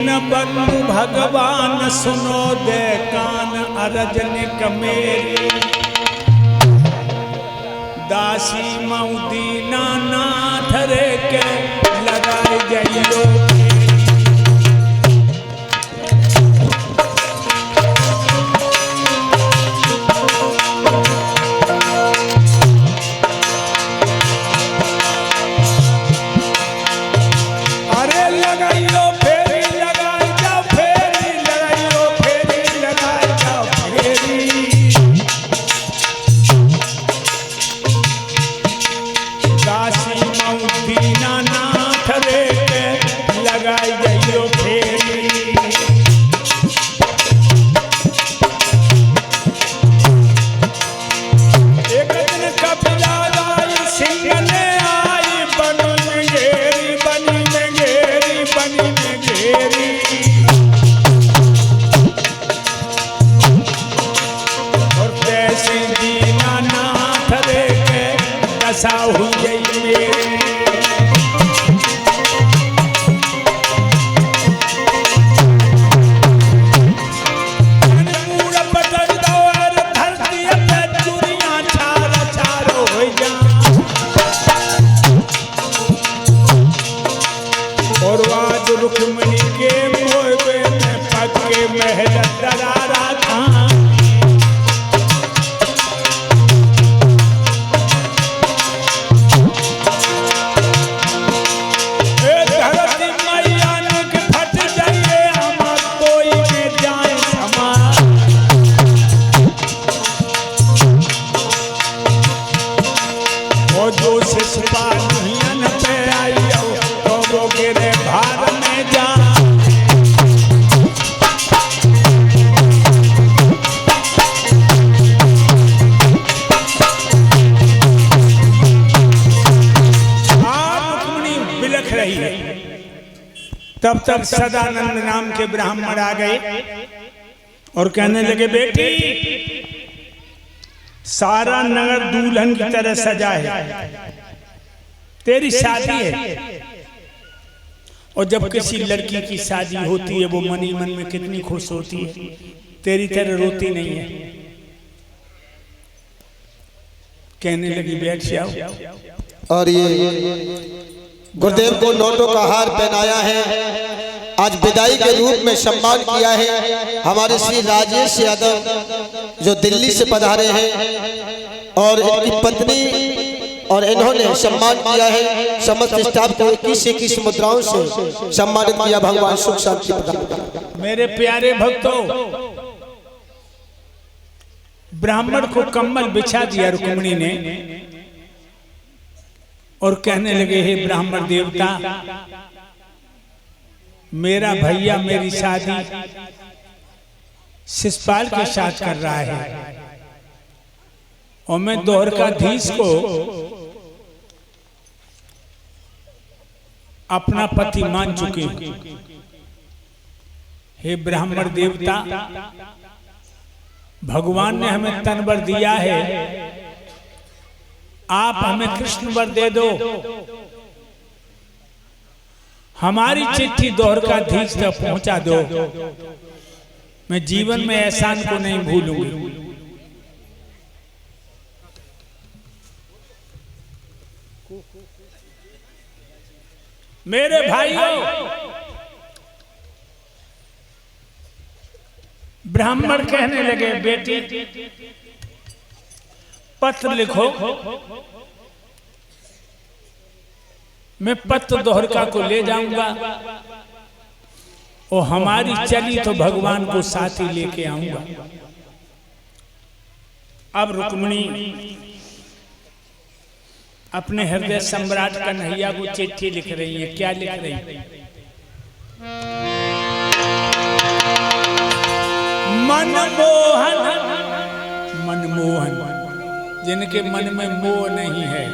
बंधु भगवान सुनो दे कान अरजनिक मेरी दासी मऊ दीना नाथ रे के लगाए जाइयो। तब तक सदानंद नाम के ब्राह्मण आ गए और कहने लगे, बेटी सारा नगर दुल्हन की तरह सजा है, तेरी शादी है। और जब किसी लड़की की शादी होती है वो मनी मन में कितनी खुश होती है, तेरी तरह रोती नहीं है। कहने लगी, बैठ जाओ। और ये गुरुदेव को नोटों का हार पहनाया है, आज विदाई के रूप में सम्मान किया है हमारे श्री राजेश यादव जो दिल्ली से पधारे हैं, और इनकी पत्नी और इन्होंने सम्मान किया है। समस्त स्टाफ को 21 मुद्राओं से सम्मानित किया। भगवान सुख शांति प्रदान। मेरे प्यारे भक्तों, ब्राह्मण को कम्बल बिछा दिया रुक्मिणी ने और कहने लगे, हे ब्राह्मण देवता, मेरा भैया मेरी शादी शिषपाल के साथ कर रहा है और मैं द्वारकाधीश को अपना पति मान चुकी हूं। हे ब्राह्मण देवता, भगवान ने हमें तन वर दिया है, आप हमें कृष्ण वर दे दो। हमारी चिट्ठी द्वारकाधीश तक पहुंचा दो, मैं जीवन में एहसान को नहीं भूलूंगी। मेरे भाइयों, ब्राह्मण कहने लगे, बेटी पत्र लिखो, मैं पत्र द्वारका को ले जाऊंगा और हमारी चली तो भगवान को साथ ही लेके आऊंगा। अब रुक्मिणी अपने हृदय सम्राट कन्हैया को चिट्ठी लिख रही है। क्या लिख रही है? मनमोहन, मनमोहन, जिनके मन में मोह नहीं है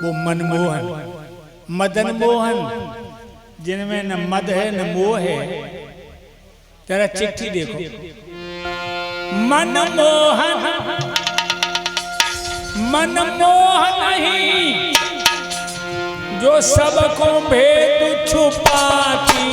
वो मनमोहन। मदन मोहन, जिनमें न मद है न मोह है। तेरा चिट्ठी देखो। मनमोहन, मनमोहन नहीं जो सबको भेद छुपाती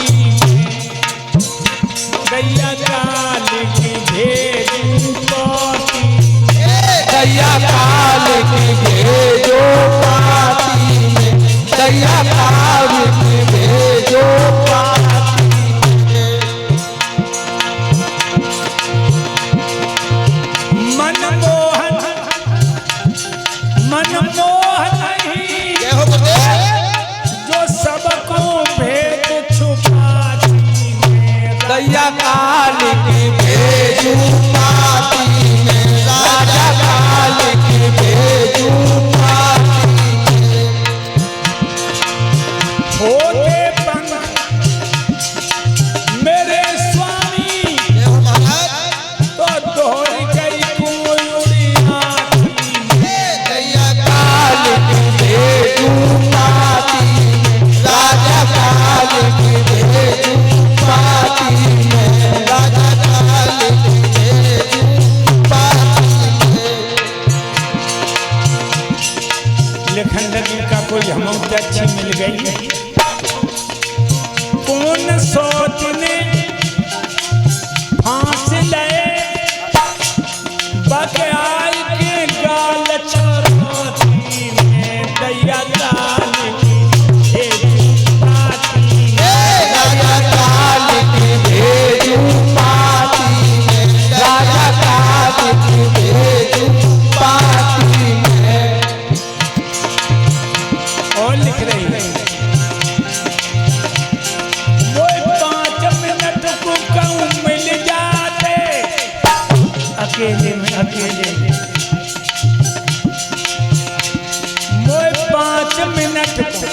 दैया काल की भेजू पाती में राजा काल की भेजू होते पंख मेरे स्वामी तो दौड़ गई कोई उड़िया दैया काल की भेजू पाती राजा काल की भेजू पाती में राजा काल की भेजू पाती में। लेखन लगी का कोई हमको अच्छी मिल गई है। कौन सोचने फांस ले बकयाई के गाल चरोती में दैया काल की भेजू पाती में। राजा काल की भेजू पाती में राजा काल की भेजू पाती में। और लिख रही है वो 5 मिनट को कहूँ मिल जाते अकेले में वो 5 मिनट को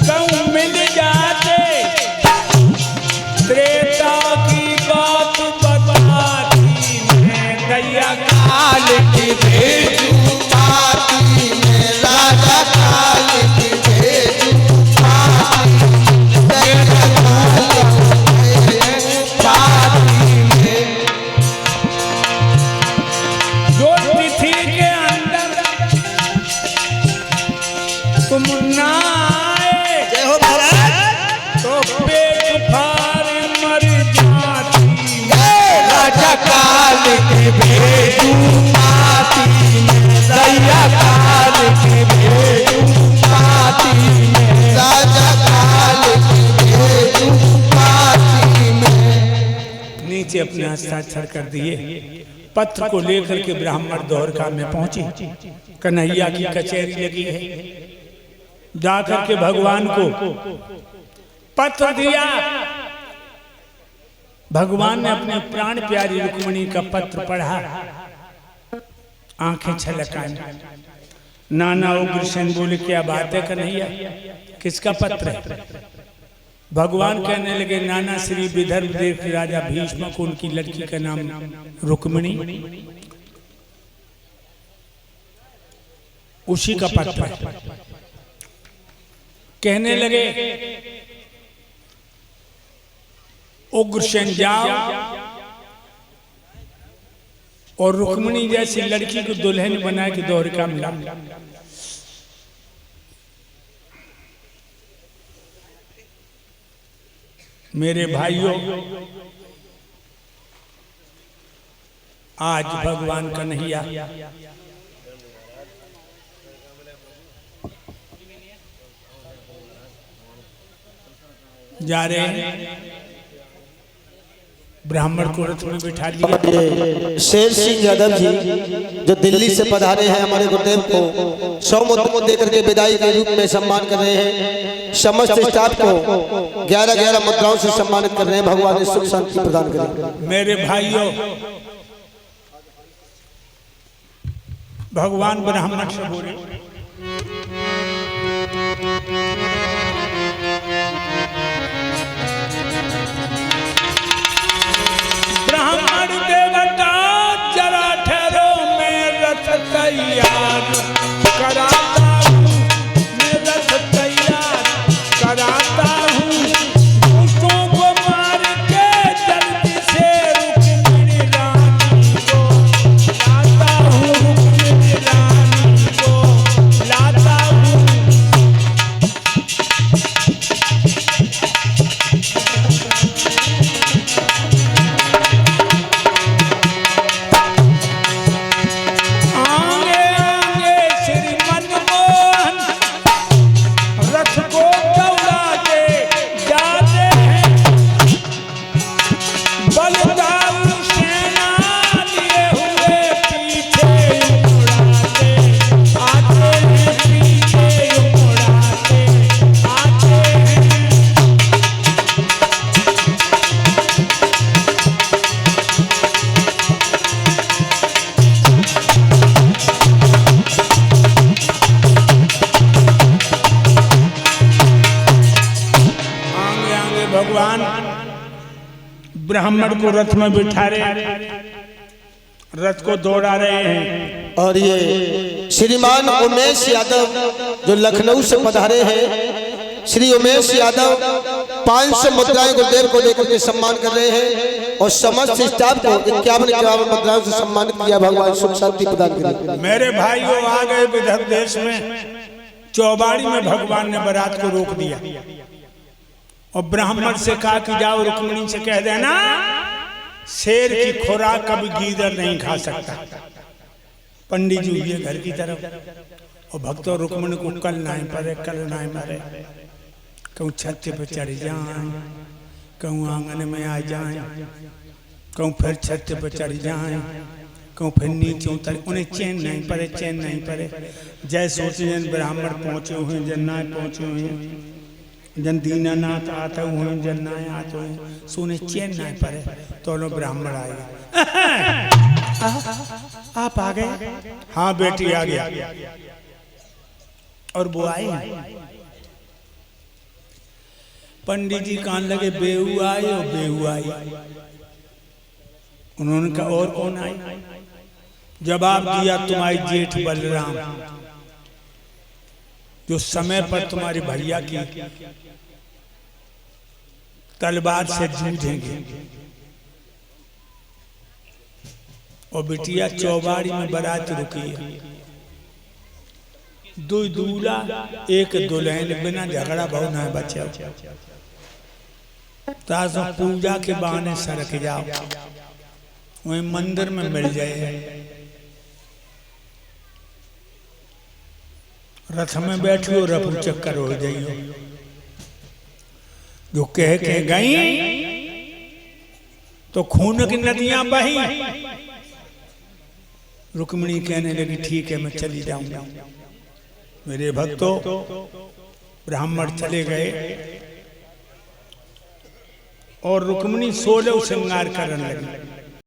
कहूँ मिल जाते त्रेता की बात बताती मैं दैया काल की भेजू पाती में राजा काल की भेजू पाती दैया काल की भेजू पाती में। जो तिथि के अंदर तुम ना आए जय हो महाराज। तो पेट फाड़ मर जाती राजा काल की भेजू पाती में दैया काल की भेजू पाती में राजा काल की भेजू पाती में। नीचे अपने हस्ताक्षर कर दिए। पत्र को लेकर के ब्राह्मण द्वारका में पहुंची। कन्हैया की कचहरी लगी है। जाकर के भगवान को पत्र दिया। भगवान ने अपने प्राण प्यारी रुक्मिणी का पत्र पढ़ा। आंखें छलकाई। नाना उग्रसेन बोले क्या बात है कन्हैया, किसका पत्र है? भगवान कहने लगे नाना श्री विदर्भ देव के राजा भीष्म को उनकी लड़की का नाम रुक्मिणी, उसी का पत्र है। कहने लगे उग्रसेन जाओ और रुक्मिणी जैसी लड़की को दुल्हन बना के द्वारका में लाओ। मेरे भाइयों, आज भगवान कन्हैया जा रहे हैं। ब्राह्मण को रथ में बिठा लिया। शेर सिंह यादव जी जो दिल्ली से पधारे हैं, हमारे गुरुदेव को 100 मुद्दों देकर के विदाई के रूप में सम्मान कर रहे हैं। समस्त स्टाफ को 11-11 मुद्राओं से सम्मानित कर रहे हैं। भगवान ने सुख शांति प्रदान करें। मेरे भाइयों, भगवान ब्राह्मण से बोले ब्राह्मण देवता जरा ठहरो, मैं रथ तैयार कराता हूँ, मैं रथ तैयार कराता हूँ। दूतों को मार के जल्दी से रुक्मिणी रानी को लाता हूँ, रुक्मिणी रानी को लाता हूँ। भगवान ब्राह्मण को रथ में बिठा रहे, रथ को दौड़ा रहे हैं। और ये श्रीमान उमेश यादव जो लखनऊ से पधारे हैं, श्री उमेश यादव 500 मुद्राएं गुरुदेव को लेकर के सम्मान कर रहे हैं और समस्त स्टाफ को 51 मुद्राओं से सम्मानित किया। भगवान सुख शांति प्रदान करें। मेरे भाइयों आ गए विदर्भ देश में, चौबाड़ी में भगवान ने बारात को रोक दिया और ब्राह्मण से कहा कि जाओ रुक्मिणी से कह देना शेर की खुराक कभी गीदड़ नहीं खा सकता। पंडित जी हुए घर की तरफ और भक्तों रुक्मिणी को कल नहीं पड़े, कल नहीं मरे, कहूँ छत पे चढ़ जाए, कहूँ आंगन में आ जाए, कहूँ फिर छत पे चढ़ जाए, कहूँ फिर नीचे उतर, उन्हें चैन नहीं पड़े, चैन नहीं पड़े। जय सोचे जन ब्राह्मण पहुँचे हुए, जन नाय पहुँचे हुए, जन दीनानाथ आते हुए, जन नाय आते हुए, सोने चैन नहीं पड़े तो लो ब्राह्मण आए। आप आ गए? हाँ बेटी आ गया। और वो आई, पंडित जी कान लगे बेहू आई और बेहू आई। उन्होंने कहा और कौन आई? जवाब दिया तुम्हारी जेठ बलराम, जो समय पर तुम्हारे भैया की तलवार से जूझेंगे। और बिटिया चौबाड़ी में बारात रुकी है, दो दूल्हा एक दुल्हन, बिना झगड़ा भाव न बचा। ताज़ो पूजा के बहाने सरक जाओ, वही मंदिर में मिल जाए। रथ में बैठियो रफू चक्कर हो जाइयो। जो कह के गई तो खून की नदियां बही। रुक्मिणी कहने लगी ठीक है मैं चली जाऊंगा। मेरे भक्तों ब्राह्मण चले गए और रुक्मिणी 16 श्रृंगार करने लगी।